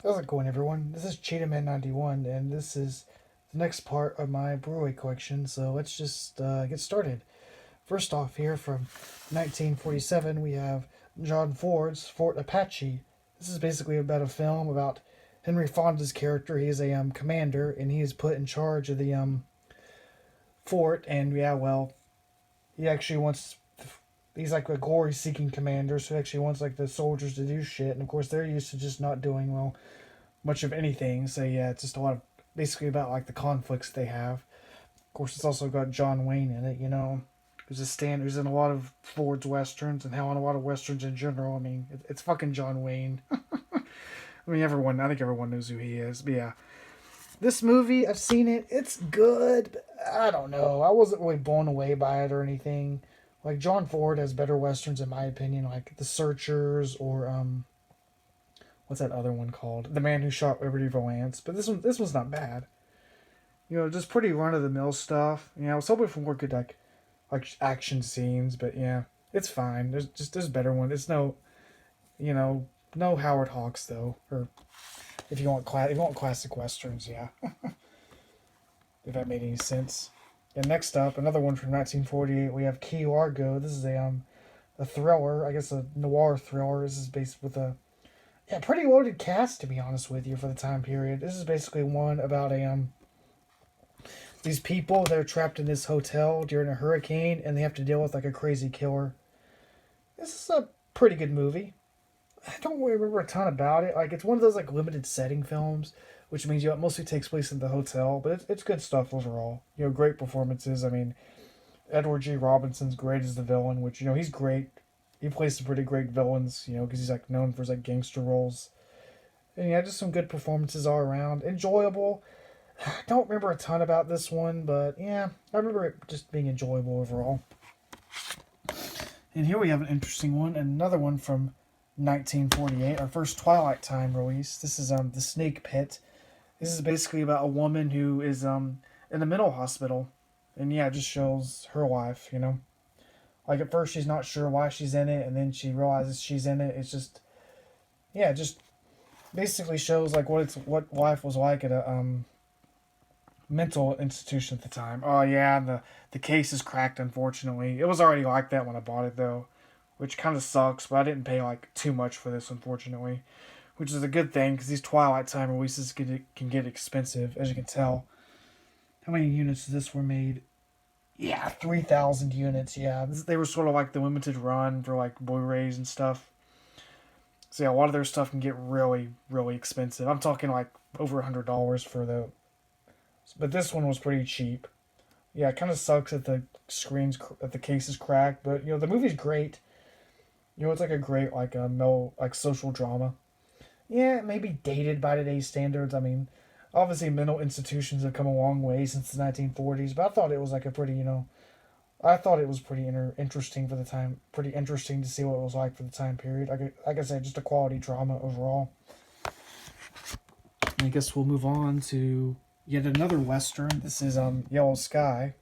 How's it going, everyone? This is Cheetahman91, and this is the next part of my Blu-Ray collection, so let's just get started. First off, here from 1947, we have John Ford's Fort Apache. This is basically about a film about Henry Fonda's character. He is a commander, and he is put in charge of the fort, and yeah, well, he actually wants. He's like a glory-seeking commander, so he actually wants like the soldiers to do shit, and of course they're used to just not doing well much of anything. So yeah, it's just a lot of basically about like the conflicts they have. Of course, it's also got John Wayne in it. Who's a stand who's in a lot of Ford's westerns and how in a lot of westerns in general. I mean, it's fucking John Wayne. I mean, everyone. I think everyone knows who he is. But yeah, this movie I've seen it. It's good. But I don't know. I wasn't really blown away by it or anything. Like John Ford has better westerns in my opinion, like The Searchers or what's that other one called? The Man Who Shot Liberty Valance. But this one's not bad. Just pretty run of the mill stuff. I was hoping for more good like action scenes, but yeah, it's fine. There's better ones. It's you know no Howard Hawks though. Or if you want classic westerns, yeah. If that made any sense. And next up, another one from 1948. We have Key Largo. This is a thriller, I guess a noir thriller. This is based with a pretty loaded cast, to be honest with you, for the time period. This is basically one about these people. They're trapped in this hotel during a hurricane, and they have to deal with like a crazy killer. This is a pretty good movie. I don't really remember a ton about it. Like it's one of those like limited setting films, which means it mostly takes place in the hotel, but it's good stuff overall. Great performances. I mean, Edward G. Robinson's great as the villain, which he's great. He plays some pretty great villains, because he's like known for his like gangster roles. And yeah, just some good performances all around. Enjoyable. I don't remember a ton about this one, but yeah, I remember it just being enjoyable overall. And here we have an interesting one, another one from 1948, our first Twilight Time release. This is The Snake Pit. This is basically about a woman who is in a mental hospital, and yeah, it just shows her life. Like at first she's not sure why she's in it, and then she realizes she's in it. It's just, yeah, it just basically shows like what life was like at a mental institution at the time. Oh yeah, the case is cracked. Unfortunately, it was already like that when I bought it though, which kind of sucks. But I didn't pay like too much for this, unfortunately, which is a good thing because these Twilight Time releases can get expensive, as you can tell. How many units of this were made? Yeah, 3,000 units. Yeah, they were sort of like the limited run for like Blu-rays and stuff. So yeah, a lot of their stuff can get really, really expensive. I'm talking like over $100 for the. But this one was pretty cheap. Yeah, it kind of sucks that the case is cracked, but the movie's great. It's like a great like a no like social drama. Yeah, maybe dated by today's standards. I mean, obviously mental institutions have come a long way since the 1940s, but I thought it was like a pretty I thought it was pretty interesting for the time. Pretty interesting to see what it was like for the time period. Like I said, just a quality drama overall. And I guess we'll move on to yet another western. This is Yellow Sky,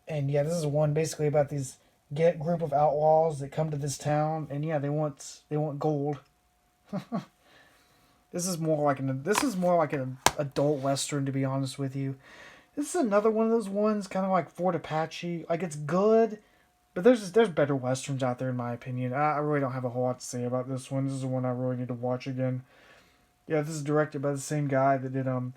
and yeah, this is one basically about these get group of outlaws that come to this town, and yeah, they want gold. This is more like an adult western, to be honest with you. This is another one of those ones, kind of like Fort Apache. Like it's good, but there's better westerns out there in my opinion. I really don't have a whole lot to say about this one. This is the one I really need to watch again. Yeah, this is directed by the same guy that did oh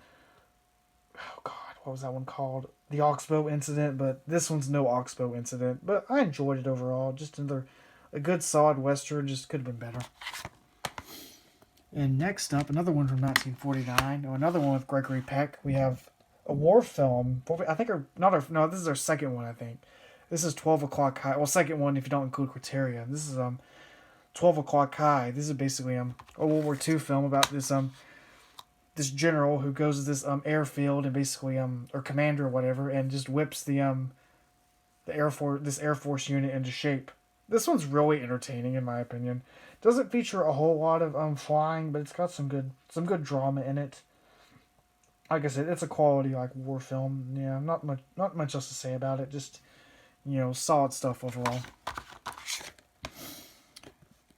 god, what was that one called? The Oxbow Incident, but this one's no Oxbow Incident. But I enjoyed it overall. Just another a good solid western. Just could have been better. And next up, another one from 1949. Oh, another one with Gregory Peck. We have a war film. I think no, this is our second one. I think this is 12 O'clock High. Well, second one if you don't include Criteria. This is 12 O'clock High. This is basically a World War II film about this general who goes to this airfield and basically or commander or whatever and just whips the Air Force unit into shape. This one's really entertaining in my opinion. Doesn't feature a whole lot of flying, but it's got some good drama in it. Like I said, it's a quality like war film. Yeah, not much else to say about it. Just solid stuff overall.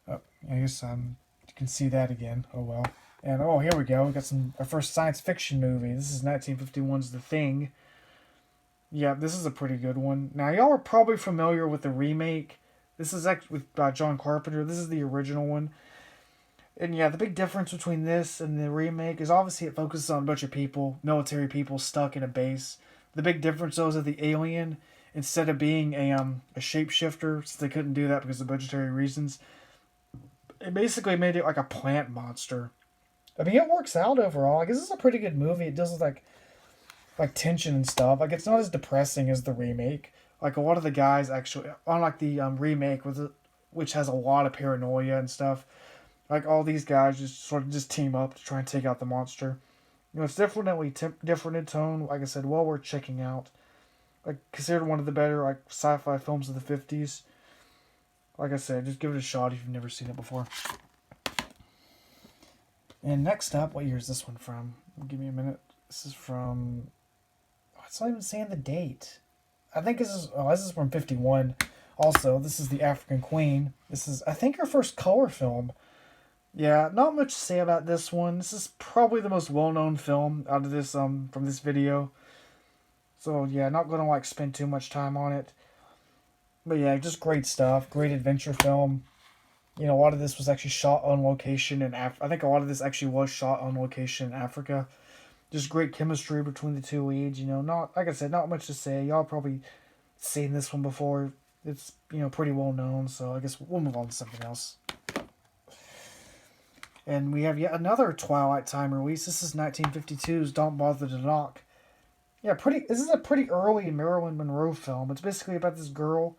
Oh, I guess you can see that again. Oh well. And oh, here we go. We got our first science fiction movie. This is 1951's The Thing. Yeah, this is a pretty good one. Now, y'all are probably familiar with the remake. This is actually with John Carpenter. This is the original one. And yeah, the big difference between this and the remake is obviously it focuses on a bunch of people, military people stuck in a base. The big difference though is that the alien, instead of being a shapeshifter, since they couldn't do that because of budgetary reasons, it basically made it like a plant monster. I mean, it works out overall. I guess it's a pretty good movie. It deals with like tension and stuff. Like it's not as depressing as the remake. Like a lot of the guys actually, unlike the remake which has a lot of paranoia and stuff. Like all these guys just sort of just team up to try and take out the monster. You know, it's definitely different in tone. Like I said, well worth checking out. Like considered one of the better like sci-fi films of the 50s. Like I said, just give it a shot if you've never seen it before. And next up, what year is this one from? Give me a minute. This is from. Oh, it's not even saying the date. I think this is from 51. Also, this is The African Queen. This is, I think, her first color film. Yeah, not much to say about this one. This is probably the most well-known film out of this from this video. So yeah, not gonna like spend too much time on it. But yeah, just great stuff. Great adventure film. You know, a lot of this was actually shot on location in I think a lot of this actually was shot on location in Africa. Just great chemistry between the two leads. You know, not like I said, not much to say. Y'all probably seen this one before. It's pretty well known. So I guess we'll move on to something else. And we have yet another Twilight Time release. This is 1952's Don't Bother to Knock. Yeah, this is a pretty early Marilyn Monroe film. It's basically about this girl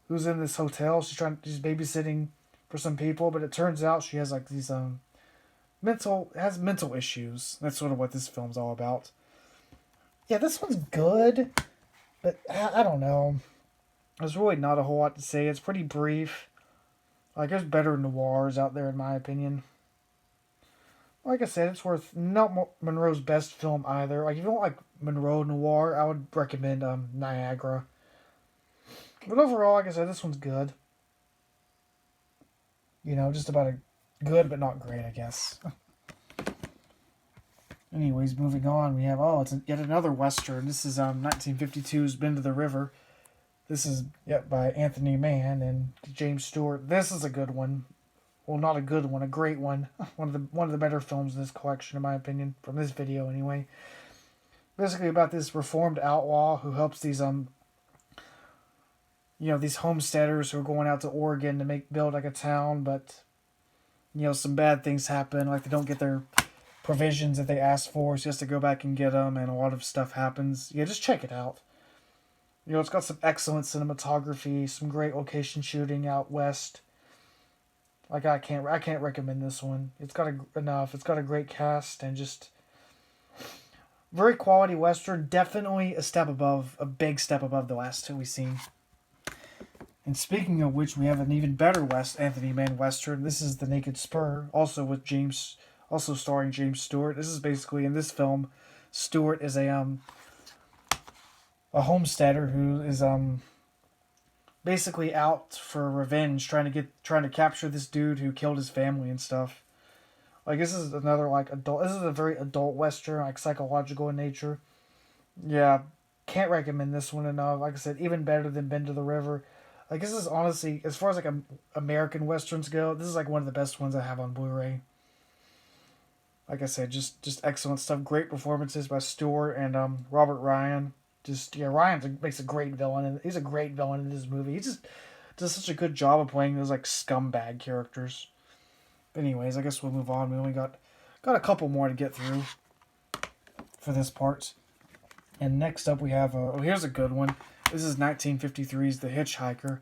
who's in this hotel. She's babysitting for some people, but it turns out she has like these mental issues. That's sort of what this film's all about. Yeah, this one's good, but I don't know. There's really not a whole lot to say. It's pretty brief. Like there's better noirs out there in my opinion. Like I said, it's worth not Monroe's best film either. Like if you don't like Monroe noir, I would recommend Niagara. But overall, like I said, this one's good. You know, just about a good but not great, I guess. Anyways, moving on, we have it's yet another Western. This is 1952's Bend to the River. This is by Anthony Mann and James Stewart. This is a good one. Well, not a good one, a great one. One of the better films in this collection, in my opinion, from this video anyway. Basically about this reformed outlaw who helps these these homesteaders who are going out to Oregon to build like a town, but some bad things happen, like they don't get their provisions that they asked for, so he has to go back and get them, and a lot of stuff happens. Yeah, just check it out. It's got some excellent cinematography, some great location shooting out west. Like I can't recommend this one. It's got a great cast and just very quality Western. Definitely a big step above the last two we've seen. And speaking of which, we have an even better Anthony Mann Western. This is The Naked Spur, also starring James Stewart. This is basically, in this film, Stewart is a homesteader who is basically out for revenge, trying to capture this dude who killed his family and stuff. Like this is another this is a very adult Western, like psychological in nature. Yeah, can't recommend this one enough. Like I said, even better than Bend to the River. Like this is honestly, as far as like American Westerns go, this is like one of the best ones I have on Blu-ray. Like I said, just excellent stuff. Great performances by Stewart and Robert Ryan. Ryan makes a great villain, and he's a great villain in this movie. He just does such a good job of playing those like scumbag characters. But anyways, I guess we'll move on. We only got a couple more to get through for this part. And next up we have here's a good one. This is 1953's The Hitchhiker.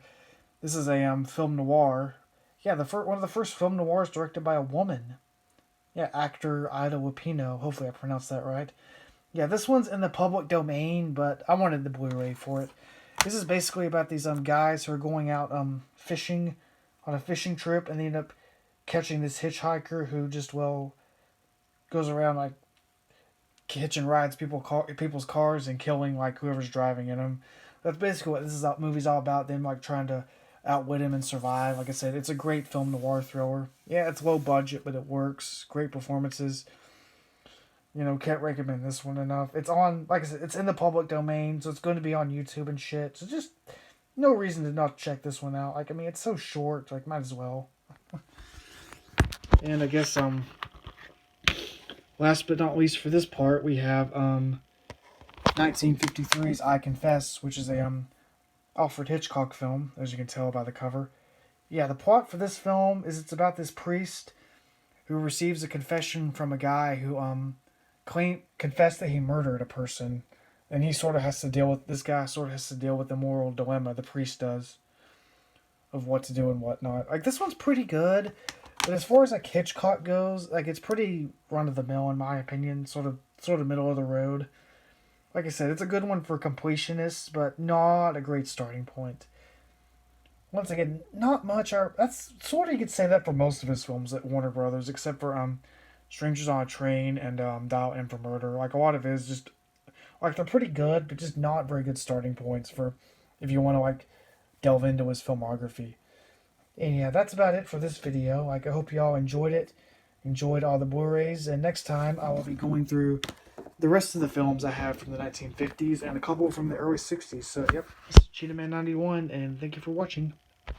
This is a film noir. Yeah, one of the first film noirs directed by a woman. Yeah, actor Ida Lupino. Hopefully I pronounced that right. Yeah, this one's in the public domain, but I wanted the Blu-ray for it. This is basically about these guys who are going out fishing on a fishing trip, and they end up catching this hitchhiker who just goes around like hitching rides people's cars and killing like whoever's driving in them. That's basically what movie's all about. Them like trying to outwit him and survive. Like I said, it's a great film noir thriller. Yeah, it's low budget, but it works. Great performances. You know, can't recommend this one enough. It's on, like I said, it's in the public domain, so it's going to be on YouTube and shit. So just no reason to not check this one out. Like, I mean, it's so short, like, might as well. And I guess, last but not least for this part, we have, 1953's I Confess, which is a, Alfred Hitchcock film, as you can tell by the cover. Yeah, the plot for this film is it's about this priest who receives a confession from a guy who, confessed that he murdered a person, and he sort of has to deal with, this guy sort of has to deal with the moral dilemma, the priest does, of what to do and what not. Like, this one's pretty good, but as far as like Hitchcock goes, like, it's pretty run of the mill in my opinion, sort of middle of the road. Like I said, it's a good one for completionists, but not a great starting point. Once again, not much are, that's sort of, you could say that for most of his films at Warner Brothers, except for Strangers on a Train and Dial M for Murder. Like, a lot of it is just, like, they're pretty good, but just not very good starting points for if you want to, like, delve into his filmography. And yeah, that's about it for this video. Like, I hope y'all enjoyed it, enjoyed all the Blu-rays, and next time I will be going through the rest of the films I have from the 1950s and a couple from the early 60s. So, yep, this is Cheetah Man 91, and thank you for watching.